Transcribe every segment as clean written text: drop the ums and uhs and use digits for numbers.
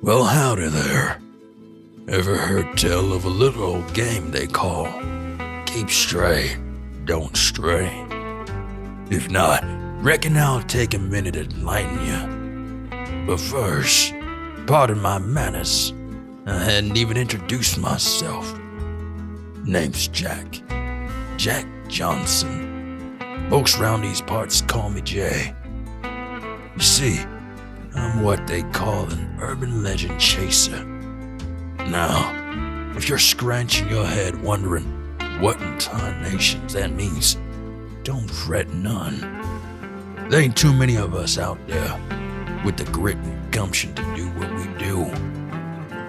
Well, howdy there. Ever heard tell of a little old game they call Keep Straight, Don't Stray? If not, reckon I'll take a minute to enlighten you. But first, pardon my manners. I hadn't even introduced myself. Name's Jack. Jack Johnson. Folks round these parts call me Jay. You see, I'm what they call an urban legend chaser. Now, if you're scratching your head wondering what in tarnations that means, don't fret none. There ain't too many of us out there with the grit and gumption to do what we do.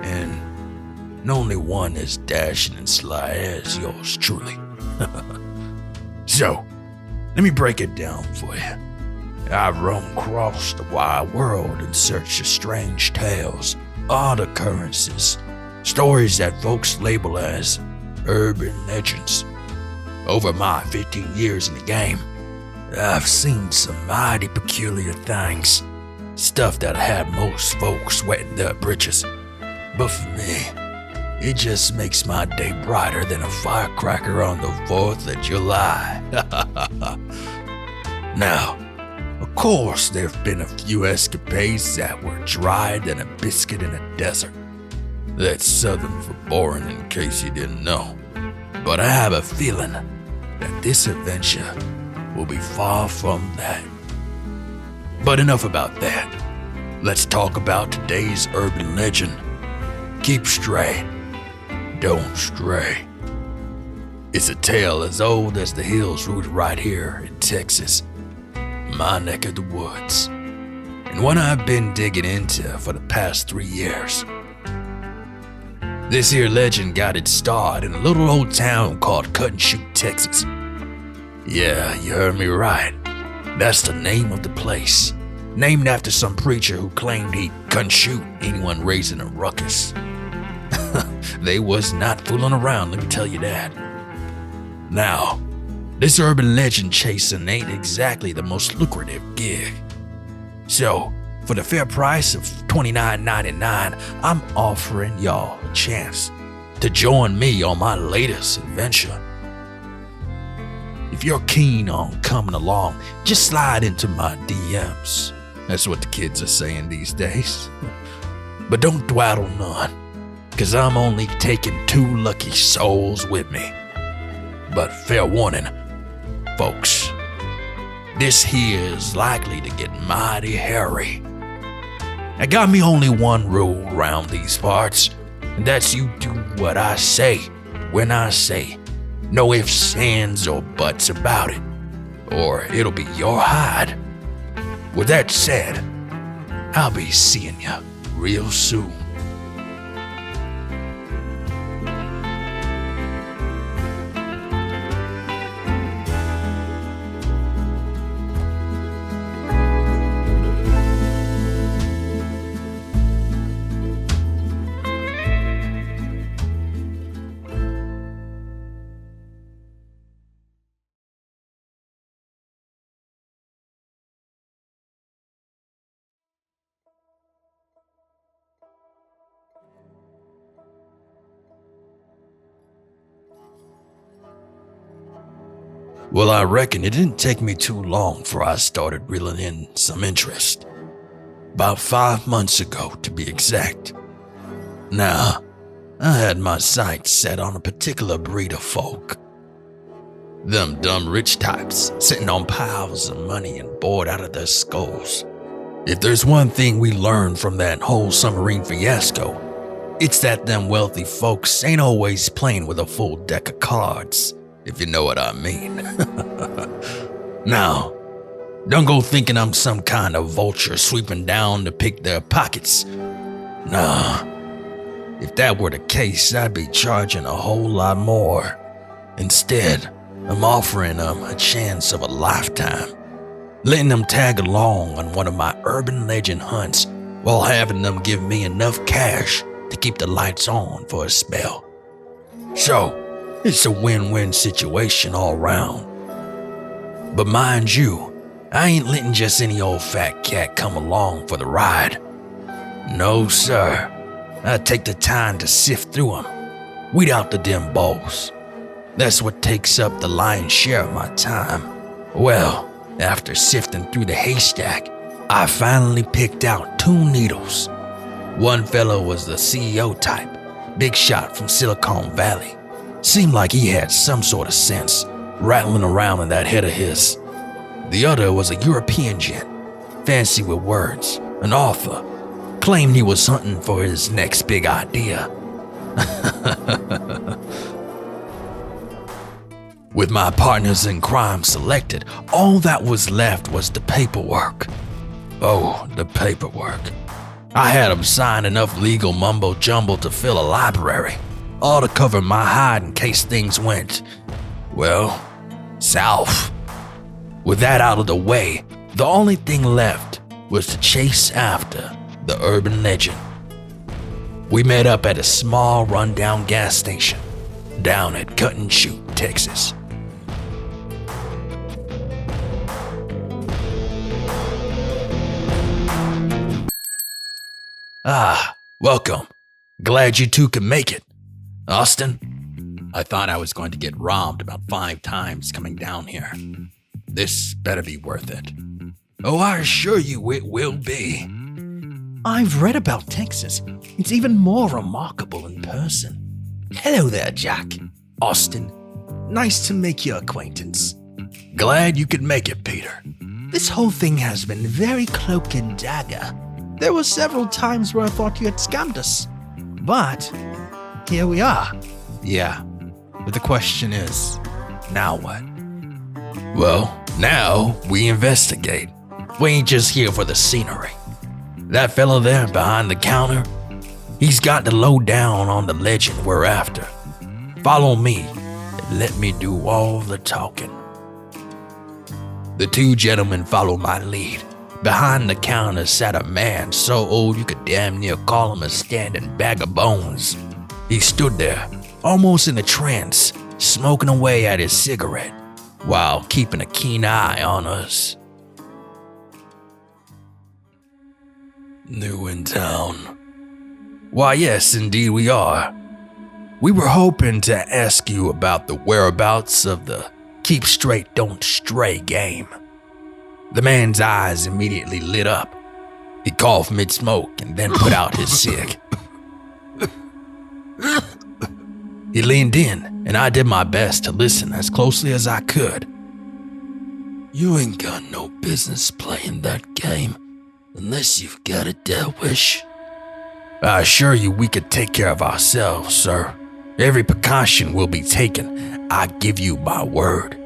And only one as dashing and sly as yours truly. So, let me break it down for you. I've roamed across the wide world in search of strange tales, odd occurrences, stories that folks label as urban legends. Over my 15 years in the game, I've seen some mighty peculiar things, stuff that had most folks wetting their britches. But for me, it just makes my day brighter than a firecracker on the 4th of July. Now, of course, there've been a few escapades that were drier than a biscuit in a desert. That's Southern for boring, in case you didn't know. But I have a feeling that this adventure will be far from that. But enough about that. Let's talk about today's urban legend. Keep straight, don't stray. It's a tale as old as the hills rooted right here in Texas, my neck of the woods, and one I've been digging into for the past 3 years. This here legend got its start in a little old town called Cut and Shoot, Texas. Yeah, you heard me right. That's the name of the place, named after some preacher who claimed he couldn't shoot anyone raising a ruckus. They was not fooling around, let me tell you that. Now, this urban legend chasing ain't exactly the most lucrative gig. So, for the fair price of $29.99, I'm offering y'all a chance to join me on my latest adventure. If you're keen on coming along, just slide into my DMs. That's what the kids are saying these days. But don't dawdle none, cause I'm only taking 2 lucky souls with me. But fair warning, folks, this here is likely to get mighty hairy. I got me only one rule around these parts, and that's you do what I say when I say. No ifs, ands, or buts about it, or it'll be your hide. With that said, I'll be seeing you real soon. Well, I reckon it didn't take me too long before I started reeling in some interest. About 5 months ago, to be exact. Now, I had my sights set on a particular breed of folk. Them dumb rich types sitting on piles of money and bored out of their skulls. If there's one thing we learned from that whole submarine fiasco, it's that them wealthy folks ain't always playing with a full deck of cards, if you know what I mean. Now, don't go thinking I'm some kind of vulture sweeping down to pick their pockets. Nah, if that were the case, I'd be charging a whole lot more. Instead, I'm offering them a chance of a lifetime, letting them tag along on one of my urban legend hunts while having them give me enough cash to keep the lights on for a spell. So, It's a win-win situation all round. But mind you, I ain't letting just any old fat cat come along for the ride. No, sir. I take the time to sift through them, weed out the dim balls. That's what takes up the lion's share of my time. Well, after sifting through the haystack, I finally picked out 2 needles. One fellow was the CEO type, big shot from Silicon Valley. Seemed like he had some sort of sense, rattling around in that head of his. The other was a European gent, fancy with words, an author, claimed he was hunting for his next big idea. With my partners in crime selected, all that was left was the paperwork. Oh, the paperwork. I had them sign enough legal mumbo-jumbo to fill a library, all to cover my hide in case things went, well, south. With that out of the way, the only thing left was to chase after the urban legend. We met up at a small rundown gas station down at Cut and Shoot, Texas. Welcome. Glad you two could make it. Austin? I thought I was going to get robbed about 5 times coming down here. This better be worth it. Oh, I assure you it will be. I've read about Texas. It's even more remarkable in person. Hello there, Jack. Austin. Nice to make your acquaintance. Glad you could make it, Peter. This whole thing has been very cloak and dagger. There were several times where I thought you had scammed us. But here we are. Yeah, but the question is, now what? Well, now we investigate. We ain't just here for the scenery. That fella there behind the counter, he's got the lowdown on the legend we're after. Follow me and let me do all the talking. The 2 gentlemen followed my lead. Behind the counter sat a man so old you could damn near call him a standing bag of bones. He stood there, almost in a trance, smoking away at his cigarette, while keeping a keen eye on us. New in town? Why, yes, indeed we are. We were hoping to ask you about the whereabouts of the Keep Straight Don't Stray game. The man's eyes immediately lit up. He coughed mid-smoke and then put out his cig. He leaned in, and I did my best to listen as closely as I could. You ain't got no business playing that game unless you've got a death wish. I assure you we could take care of ourselves, sir. Every precaution will be taken. I give you my word.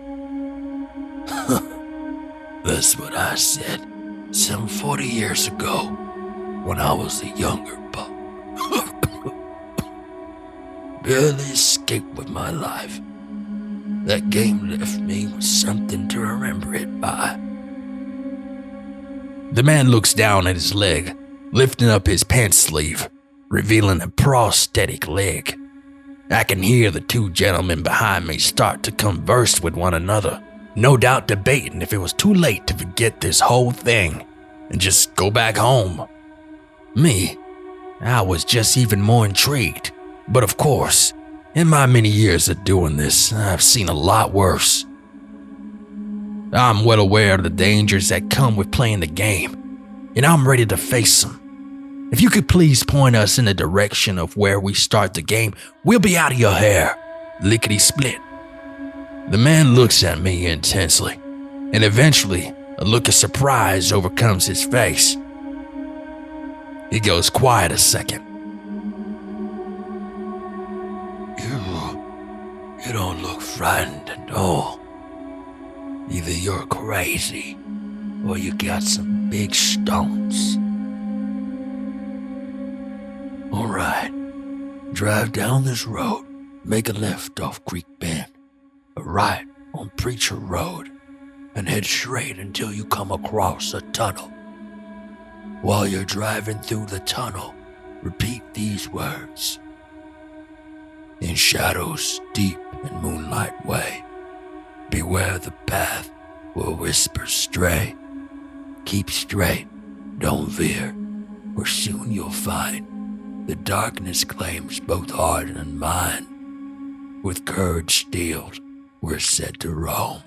That's what I said some 40 years ago when I was a younger pup. Barely escaped with my life. That game left me with something to remember it by. The man looks down at his leg, lifting up his pants sleeve, revealing a prosthetic leg. I can hear the 2 gentlemen behind me start to converse with one another, no doubt debating if it was too late to forget this whole thing and just go back home. Me, I was just even more intrigued, but of course, in my many years of doing this, I've seen a lot worse. I'm well aware of the dangers that come with playing the game, and I'm ready to face them. If you could please point us in the direction of where we start the game, we'll be out of your hair, lickety-split. The man looks at me intensely, and eventually a look of surprise overcomes his face. He goes quiet a second. You don't look frightened at all. Either you're crazy, or you got some big stones. All right, drive down this road, make a left off Creek Bend, a right on Preacher Road, and head straight until you come across a tunnel. While you're driving through the tunnel, repeat these words. In shadows deep and moonlight way. Beware the path where whispers stray. Keep straight, don't veer, or soon you'll find the darkness claims both heart and mind. With courage steeled, we're set to roam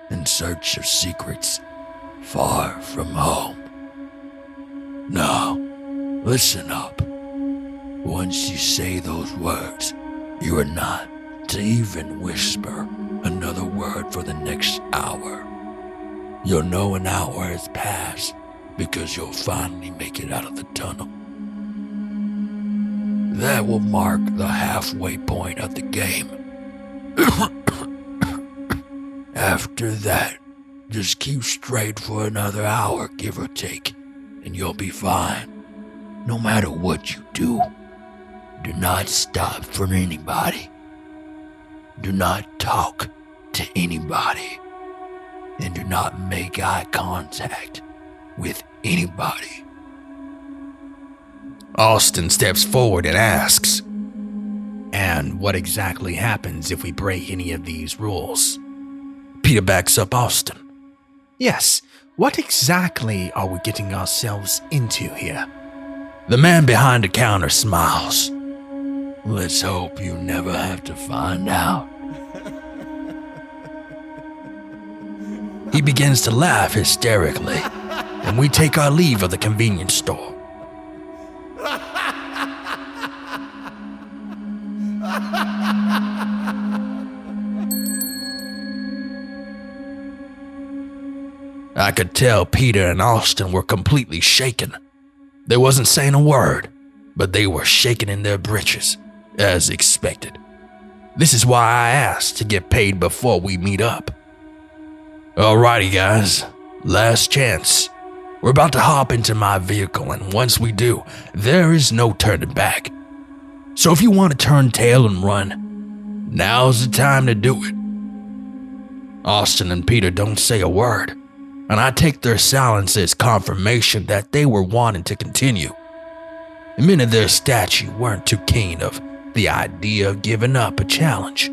in search of secrets far from home. Now, listen up. Once you say those words, you are not to even whisper another word for the next hour. You'll know an hour has passed because you'll finally make it out of the tunnel. That will mark the halfway point of the game. After that, just keep straight for another hour, give or take, and you'll be fine. No matter what you do, do not stop for anybody. Do not talk to anybody. And do not make eye contact with anybody. Austin steps forward and asks, "And what exactly happens if we break any of these rules?" Peter backs up Austin. Yes, what exactly are we getting ourselves into here? The man behind the counter smiles. Let's hope you never have to find out. He begins to laugh hysterically, and we take our leave of the convenience store. I could tell Peter and Austin were completely shaken. They wasn't saying a word, but they were shaking in their britches, as expected. This is why I asked to get paid before we meet up. Alrighty guys, last chance. We're about to hop into my vehicle, and once we do, there is no turning back. So if you want to turn tail and run, now's the time to do it. Austin and Peter don't say a word, and I take their silence as confirmation that they were wanting to continue. The men of their stature weren't too keen of the idea of giving up a challenge.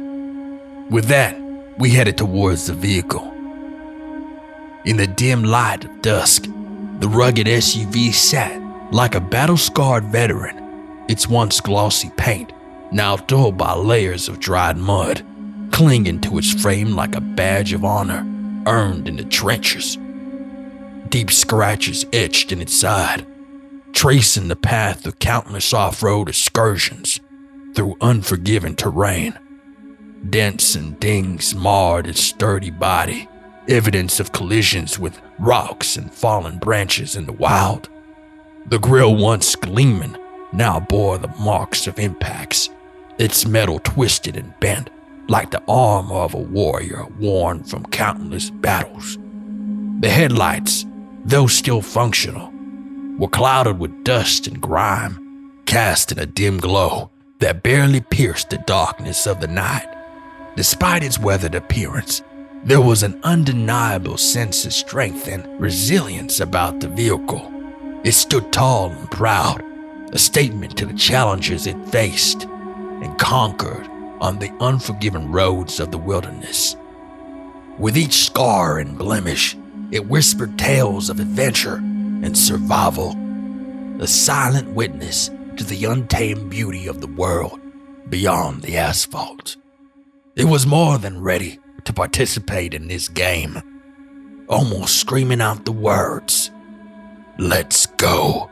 With that, we headed towards the vehicle. In the dim light of dusk, the rugged SUV sat like a battle-scarred veteran, its once glossy paint now dulled by layers of dried mud, clinging to its frame like a badge of honor earned in the trenches. Deep scratches etched in its side, tracing the path of countless off-road excursions through unforgiving terrain. Dents and dings marred its sturdy body, evidence of collisions with rocks and fallen branches in the wild. The grille, once gleaming, now bore the marks of impacts, its metal twisted and bent like the armor of a warrior worn from countless battles. The headlights, though still functional, were clouded with dust and grime, casting a dim glow that barely pierced the darkness of the night. Despite its weathered appearance, there was an undeniable sense of strength and resilience about the vehicle. It stood tall and proud, a statement to the challenges it faced and conquered on the unforgiving roads of the wilderness. With each scar and blemish, it whispered tales of adventure and survival, a silent witness to the untamed beauty of the world beyond the asphalt. It was more than ready to participate in this game, almost screaming out the words, "Let's go."